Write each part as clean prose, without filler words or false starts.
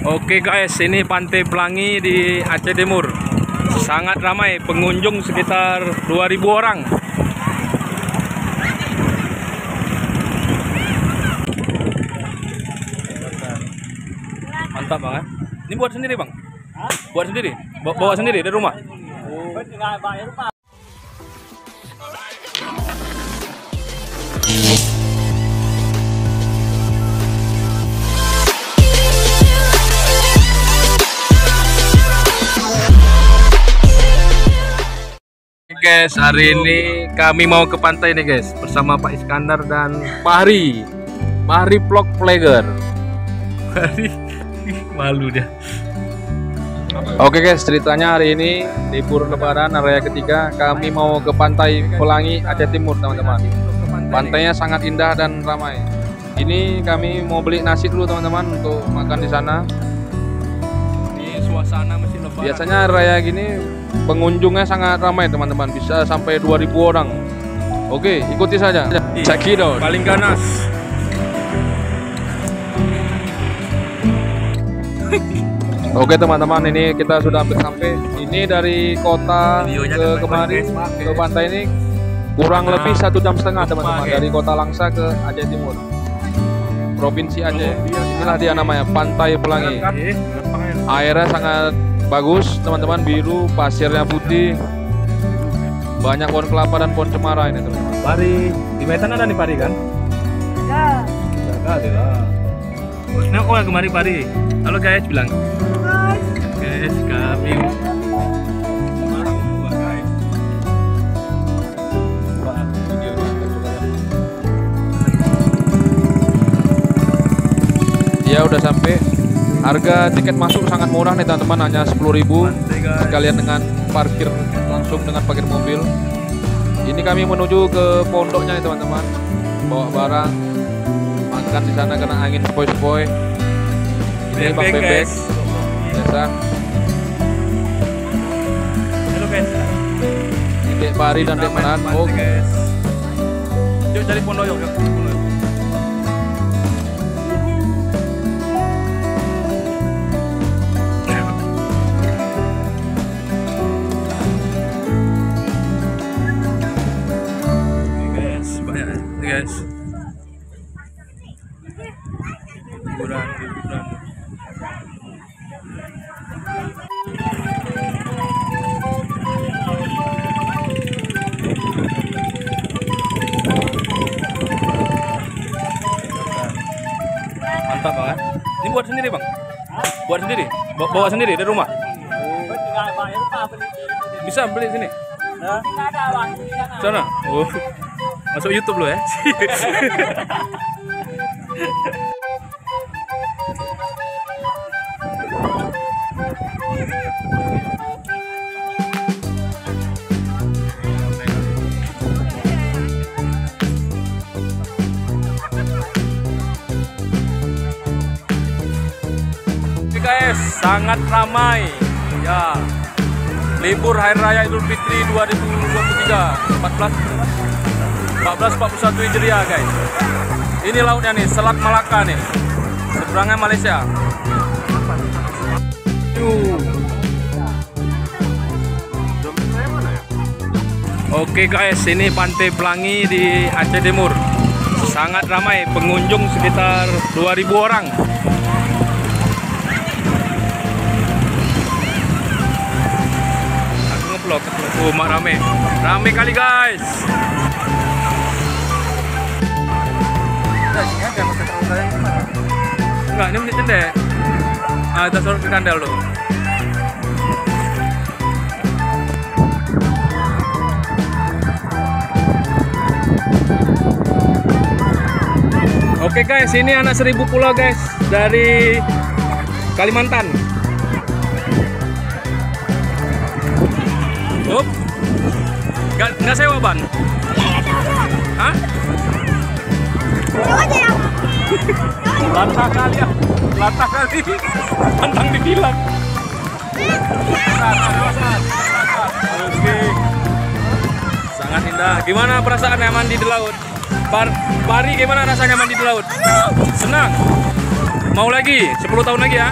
Oke guys, ini Pantai Pelangi di Aceh Timur. Sangat ramai, pengunjung sekitar 2000 orang. Mantap banget. Ini buat sendiri bang? Buat sendiri? Bawa sendiri dari rumah? Guys, hari ini kami mau ke pantai nih guys, bersama Pak Iskandar dan Pak Hari. Pak Hari vlog vlogger. Hari malu dia. Oke guys, ceritanya hari ini libur lebaran raya ketiga, kami mau ke Pantai Pelangi Aceh Timur teman-teman. Pantainya sangat indah dan ramai. Ini kami mau beli nasi dulu teman-teman untuk makan di sana. Ini suasana masih lebaran. Biasanya raya gini pengunjungnya sangat ramai teman-teman, bisa sampai 2000 orang. Oke, ikuti saja. Check it out. Paling ganas. Oke teman-teman, ini kita sudah hampir sampai. Ini dari kota ke kemari ke pantai ini kurang lebih 1,5 jam teman-teman. Dari kota Langsa ke Aceh Timur, Provinsi Aceh. Inilah dia namanya Pantai Pelangi. Airnya sangat bagus teman-teman, biru, pasirnya putih, banyak pohon kelapa dan pohon cemara ini teman-teman. Pari di Medan ada nih pari kan? Ya. Ada lah. Nah, oh kemari Pari. Halo guys, bilang. Guys, kami ya udah sampai. Harga tiket masuk sangat murah nih teman-teman, hanya 10.000 sekalian dengan parkir, langsung dengan parkir mobil. Ini kami menuju ke pondoknya nih teman-teman, bawa barang, makan di sana kena angin sepoi-sepoi. Ini Bang Bebek biasa. Halo guys. Ini Dek Pari dan Dek Manan. Oh, Yuk cari pondok yuk. guys, hiburan. Mantap banget. Ini buat sendiri bang? Buat sendiri? Bawa sendiri dari rumah? Bisa beli sini? Sana? Oh. Masuk YouTube lo ya. Oke guys, sangat ramai ya. Libur Hari Raya Idul Fitri 2023 1441 Hijriah guys. Ini lautnya nih, Selat Malaka nih, seberangnya Malaysia. Oke guys, ini Pantai Pelangi di Aceh Timur. Sangat ramai, pengunjung sekitar 2000 orang. Aku ngeblok, rame kali guys. Enggak, ini menit cendek. Kita suruh ke kandal loh. Oke guys, ini anak 1000 pulau guys, dari Kalimantan. Up. Nggak sewa ban? Hah? Latah kali ya, latah kali, pantang dibilang. Oke, sangat indah. Gimana perasaannya mandi di laut? Pari gimana rasanya mandi di laut? Senang? Mau lagi? 10 tahun lagi ya?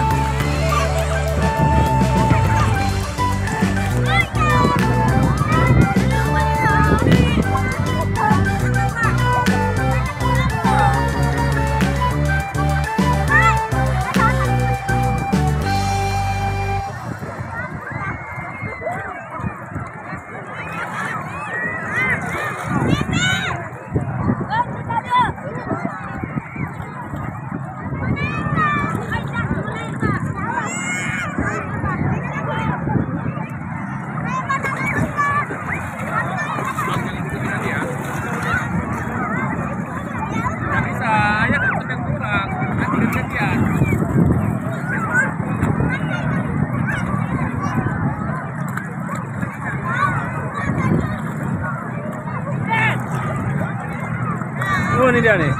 nih dia nih.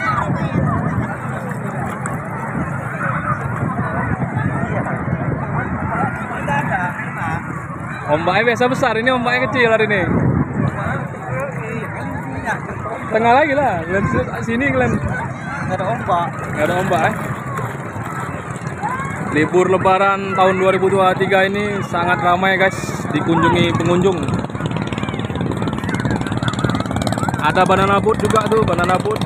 Ombaknya biasa besar, ini ombaknya kecil hari ini. Tengah lagi lah, sini kalian. Nggak ada ombak. Nggak ada ombak Libur lebaran tahun 2023 ini sangat ramai guys, dikunjungi pengunjung. Ada banana boat juga tuh, banana boat.